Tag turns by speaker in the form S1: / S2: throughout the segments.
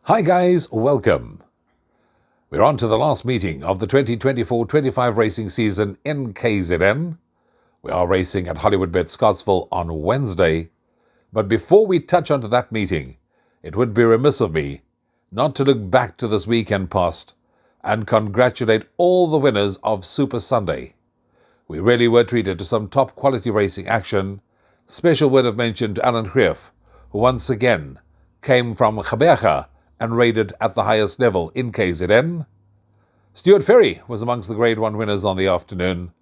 S1: Hi guys, welcome. We're on to the last meeting of the 2024-25 racing season in KZN. We are racing at Hollywoodbets Scottsville on Wednesday. But before we touch onto that meeting, it would be remiss of me not to look back to this weekend past and congratulate all the winners of Super Sunday. We really were treated to some top quality racing action. Special word of mention to Alan Greef, who once again came from Gqeberha and raided at the highest level in KZN. Stuart Ferry was amongst the Grade 1 winners on the afternoon.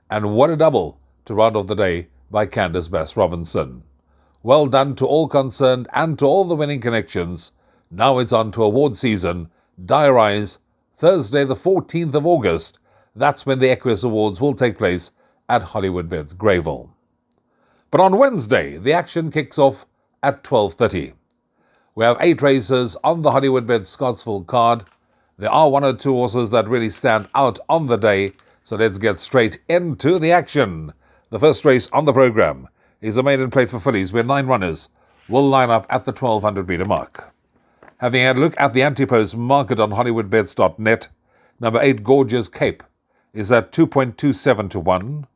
S1: And what a double to round off the day by Candice Bass-Robinson. Well done to all concerned and to all the winning connections. Now it's on to award season. Diarise Thursday the 14th of August. That's when the Equus Awards will take place at Hollywoodbets Greyville. But on Wednesday, the action kicks off at 12:30. We have 8 races on the Hollywoodbets Scottsville card. There are 1 or 2 horses that really stand out on the day, so let's get straight into the action. The first race on the program is a maiden plate for fillies where 9 runners will line up at the 1200-meter mark. Having had a look at the anti-post market on hollywoodbets.net, number 8 Gorgeous Cape is at 2.27 to 1,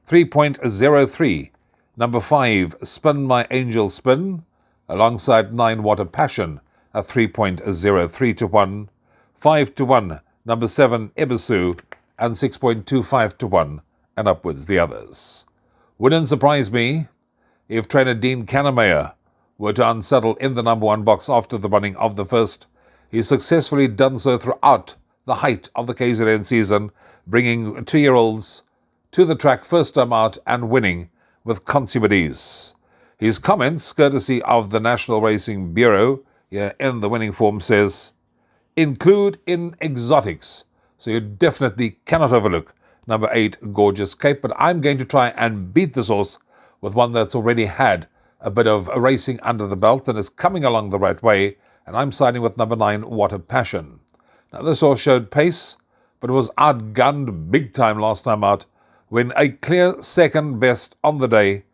S1: 3.03, number 5 Spin My Angel Spin, alongside 9 Water Passion at 3.03 to 1, 5 to 1, number 7 Ibisu, and 6.25 to 1, and upwards the others. Wouldn't surprise me if trainer Dean Kannemeyer were to unsettle in the number 1 box after the running of the first. He's successfully done so throughout the height of the KZN season, bringing 2-year-olds to the track first time out and winning with consummate ease. His comments, courtesy of the National Racing Bureau, here in the winning form, says, include in exotics, so you definitely cannot overlook number 8 Gorgeous Cape, but I'm going to try and beat this horse with one that's already had a bit of racing under the belt and is coming along the right way, and I'm siding with number 9 Water Passion. Now this horse showed pace, but was outgunned big time last time out, when a clear second best on the day,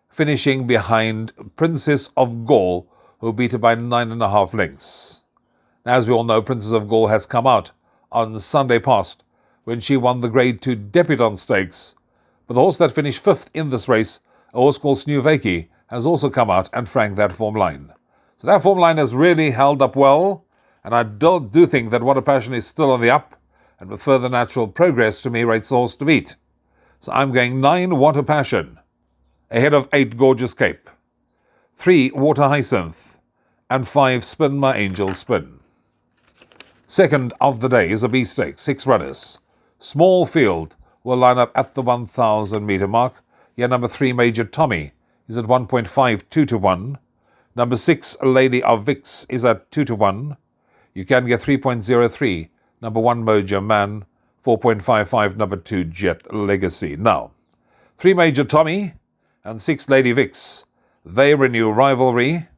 S1: finishing behind Princess of Gaul, who beat her by 9.5 lengths. Now, as we all know, Princess of Gaul has come out on Sunday past when she won the Grade 2 Debutante Stakes. But the horse that finished 5th in this race, a horse called Snuveki, has also come out and franked that form line. So that form line has really held up well, and I do think that Water Passion is still on the up, and with further natural progress, to me, rates the horse to beat. So I'm going 9 Water Passion, ahead of 8 Gorgeous Cape, 3 Water Hyacinth, and 5 Spin My Angel Spin. Second of the day is a B Stakes, 6 runners. Small field will line up at the 1,000-meter mark. Here number 3 Major Tommy is at 1.52 to 1. Number 6 Lady of Vix is at 2 to 1. You can get 3.03 number 1 Mojo Man, 4.55 number 2 Jet Legacy. Now, 3 Major Tommy and 6 Lady Vix, they renew rivalry.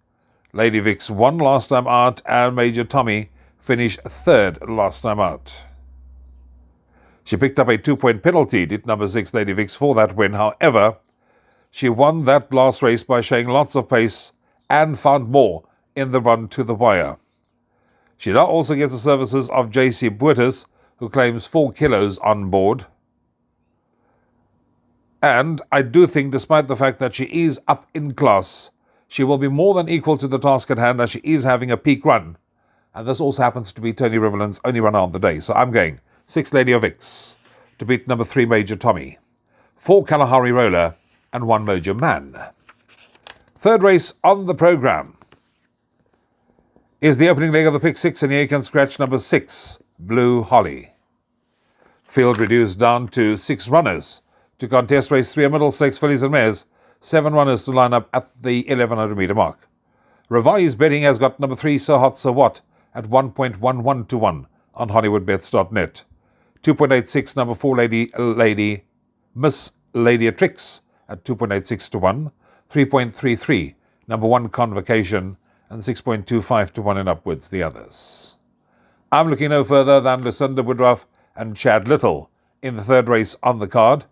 S1: Lady Vix won last time out, and Major Tommy finished 3rd last time out. She picked up a 2-point penalty, did number 6 Lady Vix, for that win. However, she won that last race by showing lots of pace and found more in the run to the wire. She now also gets the services of JC Buertes, who claims 4 kilos on board. And I do think, despite the fact that she is up in class, she will be more than equal to the task at hand, as she is having a peak run. And this also happens to be Tony Riverland's only runner on the day. So I'm going 6 Lady of Vix to beat number 3 Major Tommy, 4 Kalahari Roller, and 1 Mojo Man. Third race on the program is the opening leg of the pick 6, and here you can scratch number 6 Blue Holly. Field reduced down to 6 runners to contest race 3, a middle stakes fillies and mares, 7 runners to line up at the 1100-meter mark. Revised betting has got number 3 So Hot So What at 1.11 to 1 on hollywoodbets.net. 2.86 number 4 Miss Ladytrix at 2.86 to 1. 3.33 number 1 Convocation, and 6.25 to 1 and upwards the others. I'm looking no further than Lucinda Woodruff and Chad Little in the third race on the card.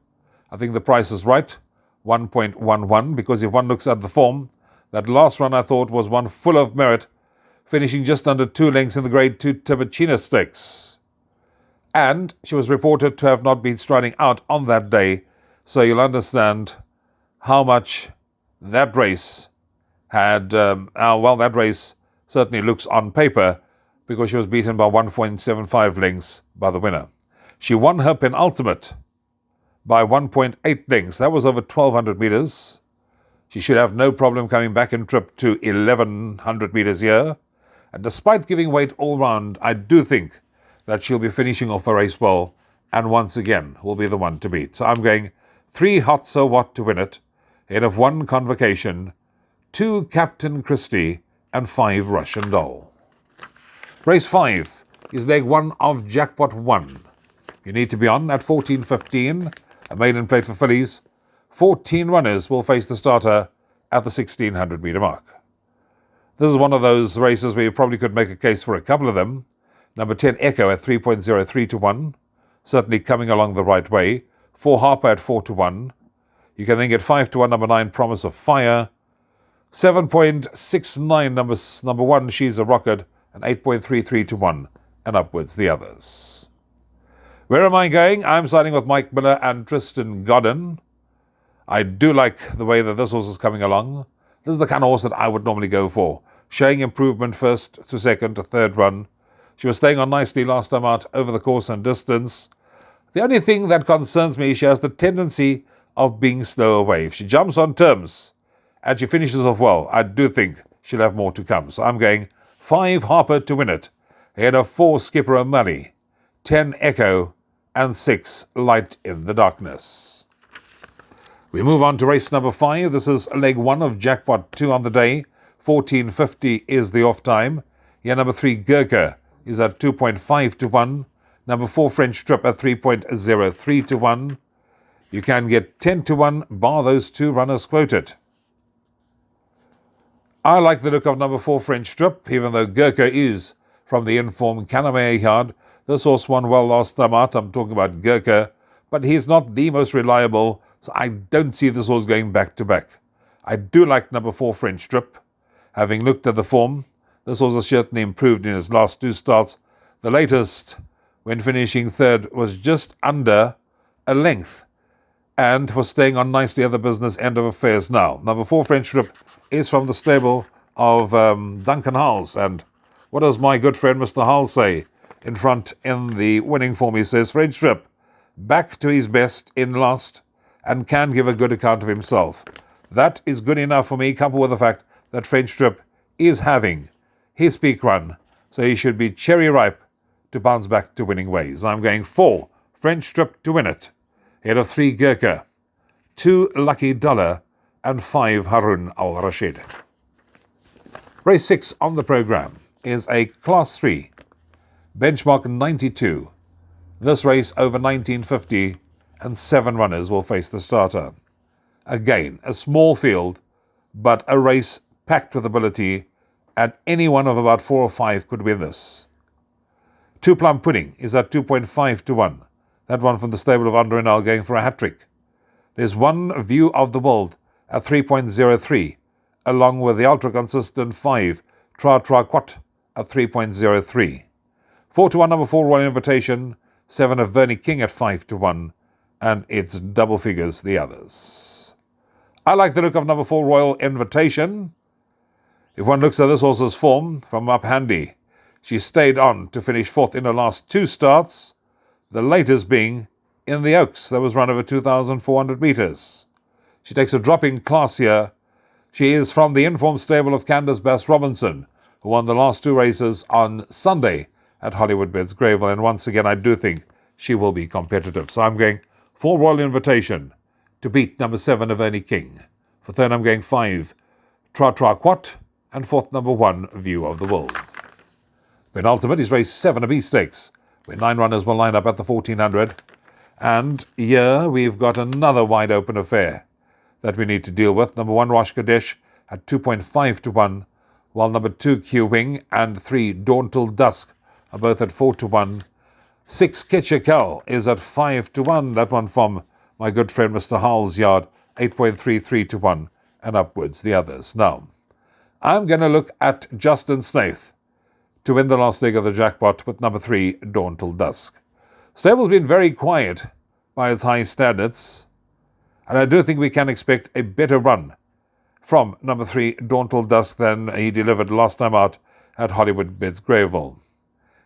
S1: I think the price is right, 1.11, because if one looks at the form, that last run I thought was one full of merit, finishing just under 2 lengths in the Grade 2 Tiburtina Stakes. And she was reported to have not been striding out on that day, so you'll understand how much that race had, that race certainly looks on paper, because she was beaten by 1.75 lengths by the winner. She won her penultimate by 1.8 lengths. That was over 1,200 metres. She should have no problem coming back in trip to 1,100 metres here. And despite giving weight all round, I do think that she'll be finishing off a race well, and once again will be the one to beat. So I'm going 3 Hot So What to win it, ahead of 1 Convocation, 2 Captain Christie, and 5 Russian Doll. Race 5 is leg 1 of Jackpot 1. You need to be on at 14.15, a maiden plate for fillies. 14 runners will face the starter at the 1,600 metre mark. This is one of those races where you probably could make a case for a couple of them. Number 10 Echo at 3.03 to 1, certainly coming along the right way. 4 Harper at 4 to 1. You can then get 5 to 1 number 9 Promise of Fire. 7.69 number 1 She's a Rocket, and 8.33 to 1, and upwards the others. Where am I going? I'm siding with Mike Miller and Tristan Godden. I do like the way that this horse is coming along. This is the kind of horse that I would normally go for, showing improvement first to second to third run. She was staying on nicely last time out over the course and distance. The only thing that concerns me is she has the tendency of being slow away. If she jumps on terms and she finishes off well, I do think she'll have more to come. So I'm going 5 Harper to win it, ahead of 4 Skipper O'Malley, 10 Echo, and 6 Light in the Darkness. We move on to race number 5. This is leg 1 of Jackpot 2 on the day. 14.50 is the off time. Here number 3 Gurkha is at 2.5 to 1. Number 4 French Trip at 3.03 to 1. You can get 10 to 1, bar those 2 runners quoted. I like the look of number 4 French Trip, even though Gurkha is from the informed Canamea yard. This horse won well last time out. I'm talking about Gurkha, but he's not the most reliable, so I don't see this horse going back to back. I do like number 4 French Trip. Having looked at the form, this horse has certainly improved in his last 2 starts. The latest, when finishing third, was just under a length and was staying on nicely at the business end of affairs now. Number 4 French Trip is from the stable of Duncan Howells. And what does my good friend Mr. Howells say in front in the winning form? He says, French Trip, back to his best in last and can give a good account of himself. That is good enough for me, coupled with the fact that French Trip is having his peak run, so he should be cherry ripe to bounce back to winning ways. I'm going 4 French Trip to win it, ahead of 3 Gurkha, 2 Lucky Dollar, and 5 Harun Al Rashid. Race 6 on the program is a Class 3, benchmark 92. This race over 1950, and 7 runners will face the starter. Again, a small field, but a race packed with ability, and any one of about 4 or 5 could win this. 2 Plum Pudding is at 2.5 to 1. That one from the stable of Andrenal going for a hat-trick. There's 1 View of the World at 3.03, along with the ultra-consistent 5 Tra Tra Quat at 3.03. 4 to 1 number 4 Royal Invitation, 7 of Vernie King at 5 to 1, and it's double figures the others. I like the look of number 4 Royal Invitation. If one looks at this horse's form from up handy, she stayed on to finish 4th in her last 2 starts, the latest being in the Oaks that was run over 2,400 metres. She takes a drop in class here. She is from the informed stable of Candace Bass Robinson, who won the last 2 races on Sunday at Hollywoodbets Scottsville, and once again I do think she will be competitive. So I'm going 4 Royal Invitation to beat number 7 of Vernie King. For third I'm going 5 Tra Tra Quat, and 4th number 1 View of the World. Penultimate is race 7 of B-Stakes, where 9 runners will line up at the 1400. And here we've got another wide open affair that we need to deal with. Number 1 Rosh Kadesh at 2.5 to 1, while number 2 Q-Wing and 3 Dawn Till Dusk are both at 4 to 1. 6 Ketchakel is at 5 to 1. That one from my good friend Mr. Howell's yard, 8.33 to 1, and upwards the others. Now, I'm going to look at Justin Snaith to win the last leg of the jackpot with number 3, Dawn Till Dusk. Stable's been very quiet by its high standards, and I do think we can expect a better run from number 3, Dawn Till Dusk, than he delivered last time out at Hollywoodbets Greyville.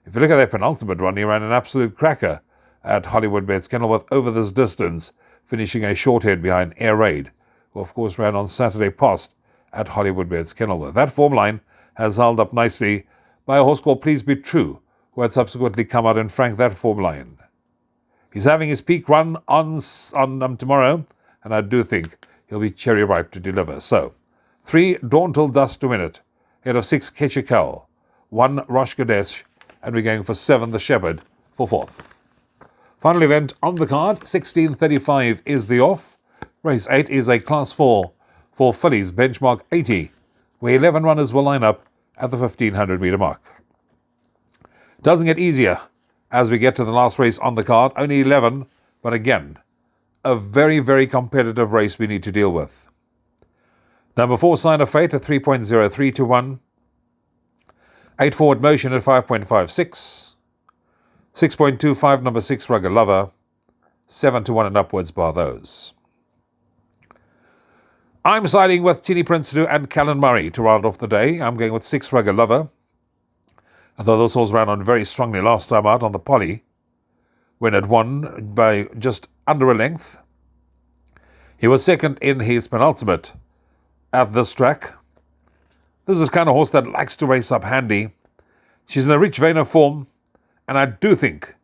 S1: If you look at their penultimate run, he ran an absolute cracker at Hollywoodbets Kenilworth over this distance, finishing a short head behind Air Raid, who of course ran on Saturday past at Hollywoodbets Kenilworth. That form line has held up nicely by a horse called Please Be True, who had subsequently come out and franked that form line. He's having his peak run on tomorrow, and I do think he'll be cherry ripe to deliver. So, 3, Dawn Till Dusk to win it, head of 6, Ketchikal, 1, Rosh Kadesh, and we're going for 7, The Shepherd, for 4th. Final event on the card, 16:35 is the off. Race 8 is a Class 4 for fillies, benchmark 80, where 11 runners will line up at the 1,500 metre mark. Doesn't get easier as we get to the last race on the card, only 11, but again, a very, very competitive race we need to deal with. Number 4, Sign of Fate at 3.03 to 1. 8 Forward Motion at 5.56. 6.25, number 6, Rugged Lover. 7 to 1 and upwards bar those. I'm siding with Teeny Princeton and Callan Murray to round off the day. I'm going with 6, Rugged Lover. Although those horses ran on very strongly last time out on the Poly, when it won by just under a length. He was second in his penultimate at this track. This is the kind of horse that likes to race up handy. She's in a rich vein of form, and I do think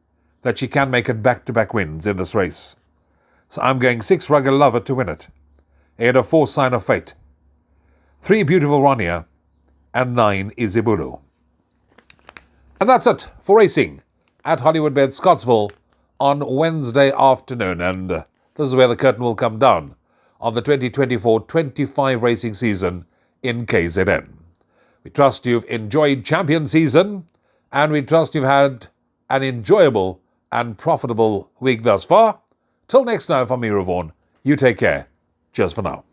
S1: that she can make it back-to-back wins in this race. So I'm going 6, Rugged Lover to win it, ahead of 4, Sign of Fate, 3, Beautiful Rania, and 9, Izebulu. And that's it for racing at Hollywoodbets Scottsville on Wednesday afternoon. And this is where the curtain will come down on the 2024-25 racing season in KZN. We trust you've enjoyed Champion Season, and we trust you've had an enjoyable and profitable week thus far. Till next time, from me, Rouvaun, you take care. Cheers for now.